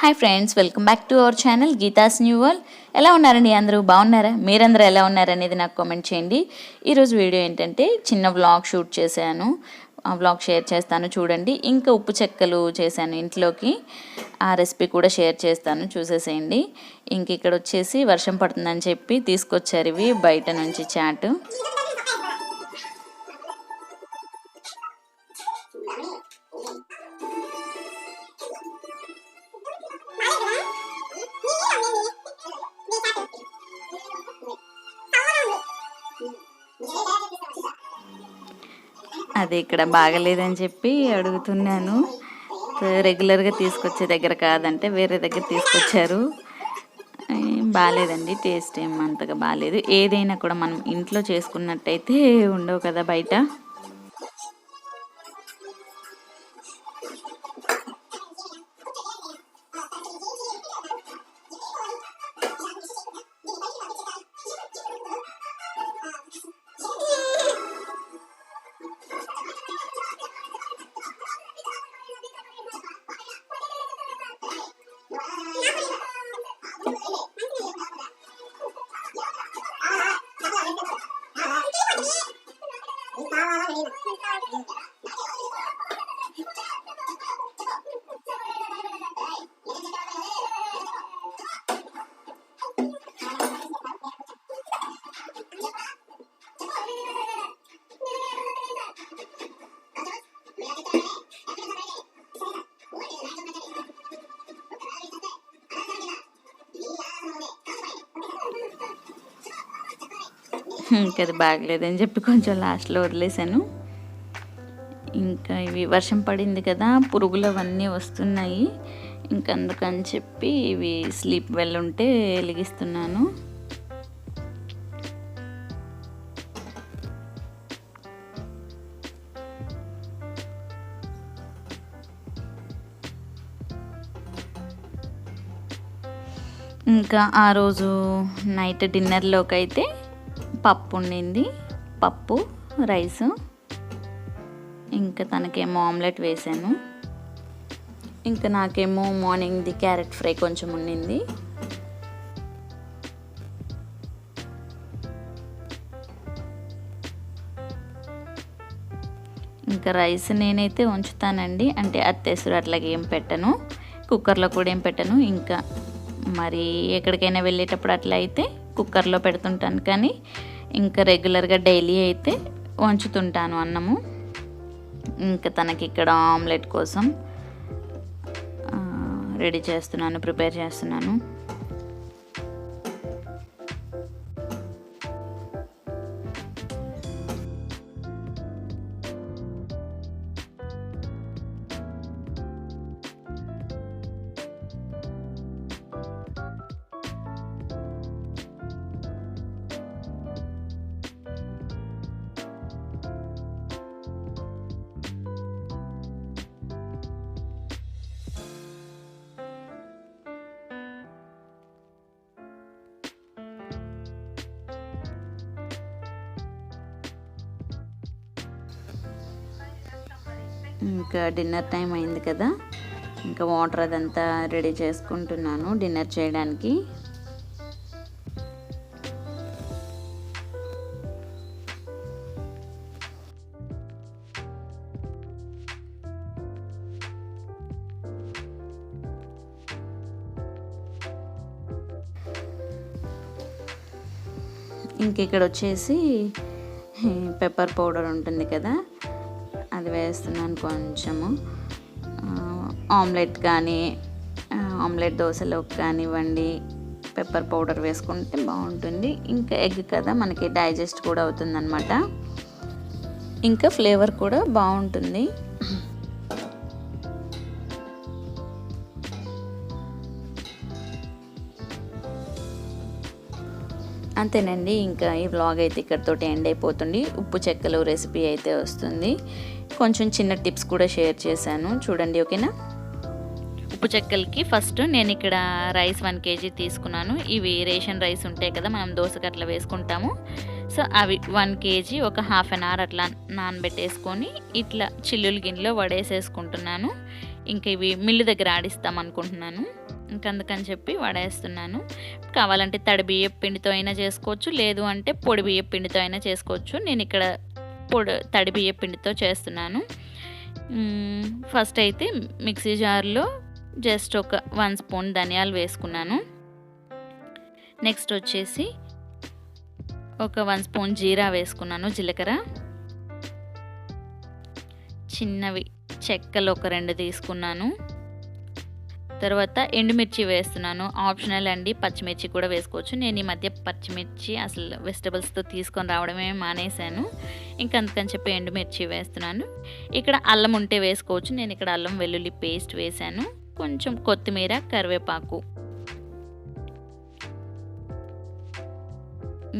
Hi friends, welcome back to our channel Geetha's new world. ఎలా ఉన్నారండి? అందరూ బాగున్నారా? మీరందరూ ఎలా ఉన్నారనేది నాకు కామెంట్ చేయండి. ఈరోజు వీడియో ఏంటంటే చిన్న వ్లాగ్ షూట్ చేశాను. ఆ వ్లాగ్ షేర్ చేస్తాను చూడండి. ఇంకా ఉప్పు చెక్కలు చేశాను ఇంట్లోకి. ఆ రెసిపీ కూడా షేర్ చేస్తాను, చూసేసేయండి. ఇంక ఇక్కడ వచ్చేసి వర్షం పడుతుందని చెప్పి తీసుకొచ్చారు ఇవి బయట నుంచి చాట్. అది ఇక్కడ బాగలేదని చెప్పి అడుగుతున్నాను. రెగ్యులర్గా తీసుకొచ్చే దగ్గర కాదంటే వేరే దగ్గర తీసుకొచ్చారు. బాగాలేదండి, టేస్ట్ ఏం అంతగా బాగాలేదు. ఏదైనా కూడా మనం ఇంట్లో చేసుకున్నట్టయితే ఉండవు కదా బయట. ఇంకా అది బాగలేదని చెప్పి కొంచెం లాస్ట్లో వదిలేసాను. ఇంకా ఇవి వర్షం పడింది కదా, పురుగులు అవన్నీ వస్తున్నాయి. ఇంకా అందుకని చెప్పి ఇవి స్లీప్ వెల్ ఉంటే వెలిగిస్తున్నాను. ఇంకా ఆ రోజు నైట్ డిన్నర్లోకి అయితే పప్పు ఉండింది, పప్పు రైసు. ఇంకా తనకేమో ఆమ్లెట్ వేసాను. ఇంకా నాకేమో మార్నింగ్ది క్యారెట్ ఫ్రై కొంచెం ఉండింది. ఇంకా రైస్ నేనైతే ఉంచుతానండి, అంటే అత్తేసురు అట్లాగే ఏం పెట్టను, కుక్కర్లో కూడా ఏం పెట్టను. ఇంకా మరి ఎక్కడికైనా వెళ్ళేటప్పుడు అట్లా అయితే కుక్కర్లో పెడుతుంటాను, కానీ ఇంకా రెగ్యులర్గా డైలీ అయితే వంచుతుంటాను అన్నము. ఇంకా తనకి ఇక్కడ ఆమ్లెట్ కోసం రెడీ చేస్తున్నాను, ప్రిపేర్ చేస్తున్నాను. ఇంకా డిన్నర్ టైం అయింది కదా, ఇంకా వాటర్ అదంతా రెడీ చేసుకుంటున్నాను డిన్నర్ చేయడానికి. ఇంక ఇక్కడ వచ్చేసి పెప్పర్ పౌడర్ ఉంటుంది కదా, అది వేస్తున్నాను కొంచెము. ఆమ్లెట్ కానీ ఆమ్లెట్ దోశలోకి కానివ్వండి పెప్పర్ పౌడర్ వేసుకుంటే బాగుంటుంది. ఇంకా ఎగ్ కదా, మనకి డైజెస్ట్ కూడా అవుతుందన్నమాట. ఇంకా ఫ్లేవర్ కూడా బాగుంటుంది. అంతేనండి, ఇంకా ఈ వ్లాగ్ అయితే ఇక్కడితోటి ఎండ్ అయిపోతుంది. ఉప్పు చెక్కలు రెసిపీ అయితే వస్తుంది. కొంచెం చిన్న టిప్స్ కూడా షేర్ చేశాను చూడండి, ఓకేనా? ఉప్పు చెక్కలకి ఫస్ట్ నేను ఇక్కడ రైస్ 1 kg తీసుకున్నాను. ఇవి రేషన్ రైస్ ఉంటాయి కదా, మనం దోశకి అట్లా వేసుకుంటాము. సో అవి 1 kg ఒక హాఫ్ అన్ అవర్ అట్లా నానబెట్టేసుకొని ఇట్లా చిల్లుల గిన్నెలో వడేసేసుకుంటున్నాను. ఇంకా ఇవి మిల్లు దగ్గర ఆడిస్తాం అనుకుంటున్నాను. ఇంక అందుకని చెప్పి వడేస్తున్నాను. కావాలంటే తడి బియ్యపు పిండితో అయినా చేసుకోవచ్చు, లేదు అంటే పొడి బియ్యపు పిండితో అయినా చేసుకోవచ్చు. నేను ఇక్కడ తడి బియ్యపు పిండితో చేస్తున్నాను. ఫస్ట్ అయితే మిక్సీ జార్లో జస్ట్ ఒక 1 స్పూన్ ధనియాలు వేసుకున్నాను. నెక్స్ట్ వచ్చేసి ఒక 1 స్పూన్ జీరా వేసుకున్నాను, జీలకర్ర. చిన్నవి చెక్కలు ఒక 2 తీసుకున్నాను. తర్వాత ఎండుమిర్చి వేస్తున్నాను. ఆప్షనల్ అండి, పచ్చిమిర్చి కూడా వేసుకోవచ్చు. నేను ఈ మధ్య పచ్చిమిర్చి అసలు వెజిటబుల్స్తో తీసుకొని రావడమే మానేశాను. ఇంకా అందుకని చెప్పి ఎండుమిర్చి వేస్తున్నాను. ఇక్కడ అల్లం ఉంటే వేసుకోవచ్చు. నేను ఇక్కడ అల్లం వెల్లుల్లి పేస్ట్ వేశాను. కొంచెం కొత్తిమీర, కరివేపాకు.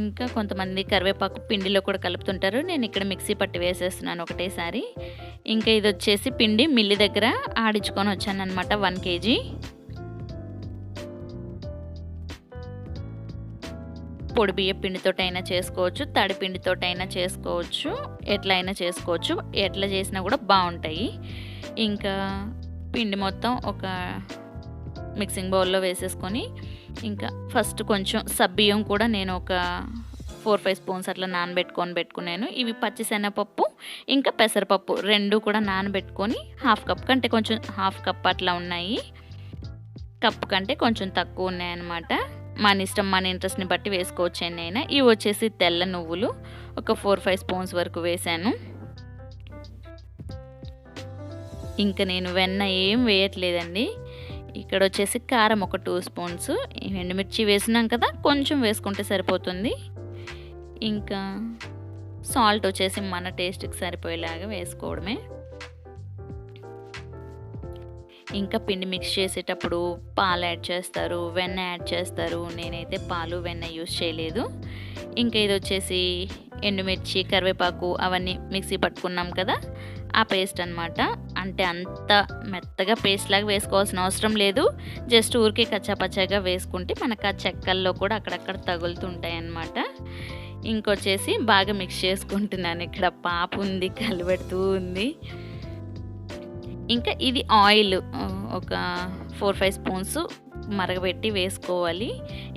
ఇంకా కొంతమంది కరివేపాకు పిండిలో కూడా కలుపుతుంటారు. నేను ఇక్కడ మిక్సీ పట్టి వేసేస్తున్నాను ఒకటేసారి. ఇంకా ఇది వచ్చేసి పిండి మిల్లి దగ్గర ఆడించుకొని వచ్చాను అనమాట, 1 kg. పొడి బియ్య పిండితోటైనా చేసుకోవచ్చు, తడి పిండితోటైనా చేసుకోవచ్చు, ఎట్లా అయినా చేసుకోవచ్చు. ఎట్లా చేసినా కూడా బాగుంటాయి. ఇంకా పిండి మొత్తం ఒక మిక్సింగ్ బౌల్లో వేసేసుకొని, ఇంకా ఫస్ట్ కొంచెం సబ్బియ్యం కూడా నేను ఒక 4-5 స్పూన్స్ అట్లా పెట్టుకున్నాను. ఇవి పచ్చిశనగపప్పు ఇంకా పెసరపప్పు 2 కూడా నానబెట్టుకొని 1/2 కప్ కంటే కొంచెం 1/2 కప్ అట్లా ఉన్నాయి. కప్పు కంటే కొంచెం తక్కువ ఉన్నాయన్నమాట. మన ఇష్టం, మన ఇంట్రెస్ట్ని బట్టి వేసుకోవచ్చు ఎన్నైనా. ఇవి వచ్చేసి తెల్ల నువ్వులు ఒక 4-5 స్పూన్స్ వరకు వేశాను. ఇంకా నేను వెన్న ఏం వేయట్లేదండి. ఇక్కడ వచ్చేసి కారం ఒక 2 స్పూన్స్, ఎండుమిర్చి వేసినాం కదా, కొంచెం వేసుకుంటే సరిపోతుంది. ఇంకా సాల్ట్ వచ్చేసి మన టేస్ట్కి సరిపోయేలాగా వేసుకోవడమే. ఇంకా పిండి మిక్స్ చేసేటప్పుడు పాలు యాడ్ చేస్తారు, వెన్న యాడ్ చేస్తారు. నేనైతే పాలు వెన్న యూస్ చేయలేదు. ఇంకా ఇది వచ్చేసి ఎండుమిర్చి, కరివేపాకు అవన్నీ మిక్సీ పట్టుకున్నాం కదా, ఆ పేస్ట్ అనమాట. అంటే అంత మెత్తగా పేస్ట్ లాగా వేసుకోవాల్సిన అవసరం లేదు. జస్ట్ ఊరికే కచ్చాపచ్చాగా వేసుకుంటే మనకు ఆ చెక్కల్లో కూడా అక్కడక్కడ తగులుతుంటాయి అన్నమాట. ఇంకొచ్చేసి బాగా మిక్స్ చేసుకుంటున్నాను. ఇక్కడ పాప ఉంది, కలిపెడుతూ ఉంది. ఇంకా ఇది ఆయిల్ ఒక 4-5 స్పూన్స్ మరగబెట్టి వేసుకోవాలి.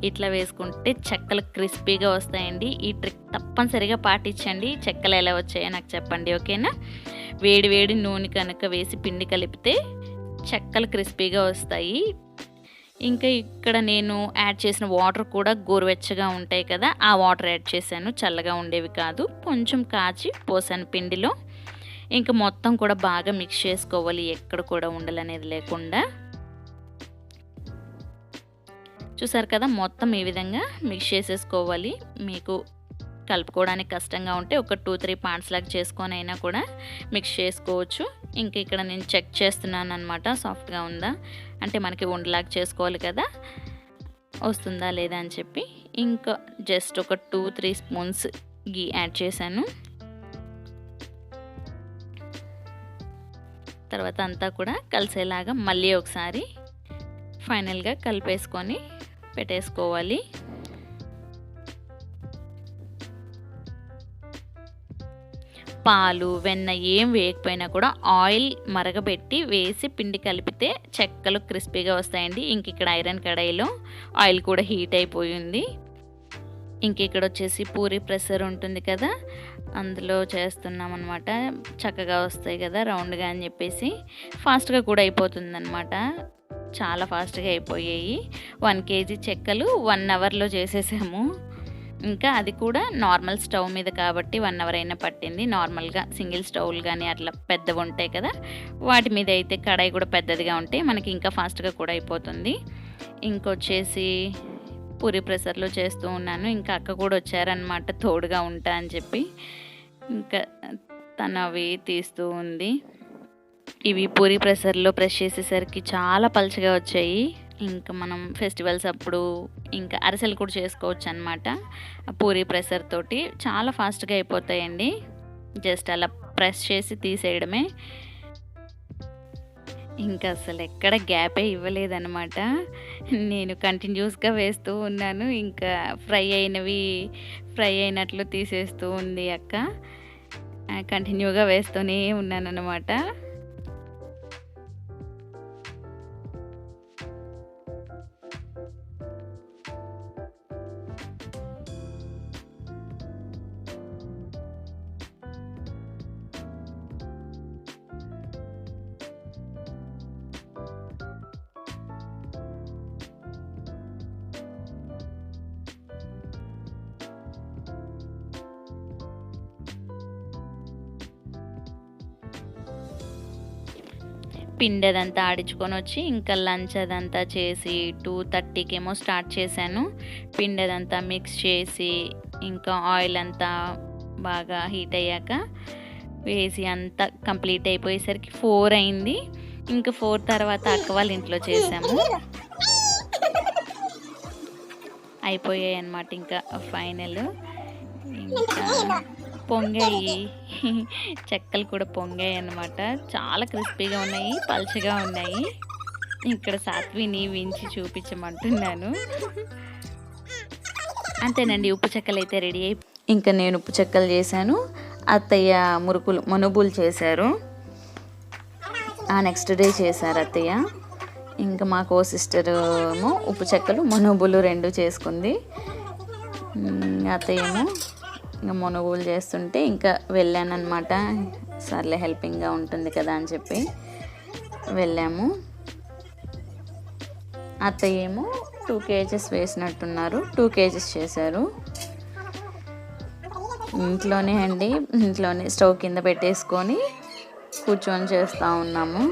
ఇట్లా వేసుకుంటే చెక్కలు క్రిస్పీగా వస్తాయండి. ఈ ట్రిక్ తప్పనిసరిగా పాటించండి. చెక్కలు ఎలా వచ్చాయో నాకు చెప్పండి, ఓకేనా? వేడి వేడి నూనె కనుక వేసి పిండి కలిపితే చెక్కలు క్రిస్పీగా వస్తాయి. ఇంకా ఇక్కడ నేను యాడ్ చేసిన వాటర్ కూడా గోరువెచ్చగా ఉంటాయి కదా, ఆ వాటర్ యాడ్ చేశాను. చల్లగా ఉండేవి కాదు, కొంచెం కాచి పోసాను పిండిలో. ఇంకా మొత్తం కూడా బాగా మిక్స్ చేసుకోవాలి, ఎక్కడ కూడా ఉండలనేది లేకుండా. చూసారు కదా, మొత్తం ఈ విధంగా మిక్స్ చేసేసుకోవాలి. మీకు కలుపుకోవడానికి కష్టంగా ఉంటే ఒక 2-3 పార్ట్స్ లాగా చేసుకొని అయినా కూడా మిక్స్ చేసుకోవచ్చు. ఇంక ఇక్కడ నేను చెక్ చేస్తున్నాను అనమాట, సాఫ్ట్గా ఉందా అంటే మనకి ఉండలాగా చేసుకోవాలి కదా, వస్తుందా లేదా అని చెప్పి. ఇంకా జస్ట్ ఒక 2-3 స్పూన్స్ గీ యాడ్ చేశాను. తర్వాత అంతా కూడా కలిసేలాగా మళ్ళీ ఒకసారి ఫైనల్గా కలిపేసుకొని పెట్టేసుకోవాలి. పాలు వెన్న ఏం వేయకపోయినా కూడా ఆయిల్ మరగబెట్టి వేసి పిండి కలిపితే చెక్కలు క్రిస్పీగా వస్తాయండి. ఇంక ఇక్కడ ఐరన్ కడాయిలో ఆయిల్ కూడా హీట్ అయిపోయింది. ఇంక ఇక్కడ వచ్చేసి పూరి ప్రెషర్ ఉంటుంది కదా, అందులో చేస్తున్నాం అనమాట. చక్కగా వస్తాయి కదా రౌండ్గా అని చెప్పేసి. ఫాస్ట్గా కూడా అయిపోతుంది అనమాట, చాలా ఫాస్ట్గా అయిపోయాయి. 1 kg చెక్కలు 1 అవర్లో చేసేసాము. ఇంకా అది కూడా నార్మల్ స్టవ్ మీద కాబట్టి 1 అవర్ అయినా పట్టింది. నార్మల్గా సింగిల్ స్టవ్లు కానీ అట్లా పెద్దవి ఉంటాయి కదా, వాటి మీద అయితే కడాయి కూడా పెద్దదిగా ఉంటే మనకి ఇంకా ఫాస్ట్గా కూడా అయిపోతుంది. ఇంకొచ్చేసి పూరి ప్రెషర్లో చేస్తూ ఉన్నాను. ఇంకా అక్క కూడా వచ్చారనమాట తోడుగా ఉంటా అని చెప్పి. ఇంకా తను అవి తీస్తూ ఉంది. ఇవి పూరి ప్రెషర్లో ప్రెస్ చేసేసరికి చాలా పలుచగా వచ్చాయి. ఇంకా మనం ఫెస్టివల్స్ అప్పుడు ఇంకా అరిసెలు కూడా చేసుకోవచ్చు అనమాట పూరి ప్రెషర్ తోటి. చాలా ఫాస్ట్గా అయిపోతాయండి, జస్ట్ అలా ప్రెస్ చేసి తీసేయడమే. ఇంకా అసలు ఎక్కడ గ్యాపే ఇవ్వలేదన్నమాట. నేను కంటిన్యూస్గా వేస్తూ ఉన్నాను. ఇంకా ఫ్రై అయినట్లు తీసేస్తూ ఉంది అక్క. కంటిన్యూగా వేస్తూనే ఉన్నాను అనమాట. పిండి అదంతా ఆడించుకొని వచ్చి ఇంకా లంచ్ అదంతా చేసి 2:30కి ఏమో స్టార్ట్ చేశాను. పిండి అదంతా మిక్స్ చేసి ఇంకా ఆయిల్ అంతా బాగా హీట్ అయ్యాక వేసి అంతా కంప్లీట్ అయిపోయేసరికి 4 అయింది. ఇంకా 4 తర్వాత అక్క వాళ్ళ ఇంట్లో చేసాము. అయిపోయాయి అన్నమాట. ఇంకా ఫైనల్ ఇంకా పొంగాయి చెక్కలు కూడా పొంగాయి అన్నమాట. చాలా క్రిస్పీగా ఉన్నాయి, పల్చగా ఉన్నాయి. ఇక్కడ సాత్విని వించి చూపించమంటున్నాను. అంతేనండి, ఉప్పు చెక్కలు అయితే రెడీ అయి ఇంకా నేను ఉప్పు చెక్కలు చేశాను. అత్తయ్య మనుబులు చేశారు. నెక్స్ట్ డే చేశారు అత్తయ్య. ఇంకా మాకు సిస్టర్ ఏమో ఉప్పు చెక్కలు మనుబులు 2 చేసుకుంది. అత్తయ్య ఏమో ఇంకా మనుబులు చేస్తుంటే ఇంకా వెళ్ళాను అనమాట. సర్లే హెల్పింగ్గా ఉంటుంది కదా అని చెప్పి వెళ్ళాము. అత్తయ్య ఏమో 2 kgs వేసినట్టున్నారు, 2 kgs చేశారు. ఇంట్లోనే అండి, ఇంట్లోనే స్టవ్ కింద పెట్టేసుకొని కూర్చొని చేస్తూ ఉన్నాము.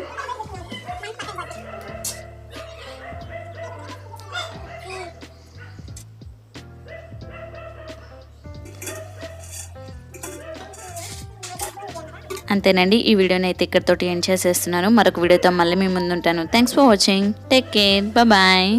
అంతేనండి, ఈ వీడియోని అయితే ఇక్కడితోటి ఎండ్ చేసేస్తున్నాను. మరొక వీడియోతో మళ్ళీ మీ ముందు ఉంటాను. Thanks for watching. Take care. Bye.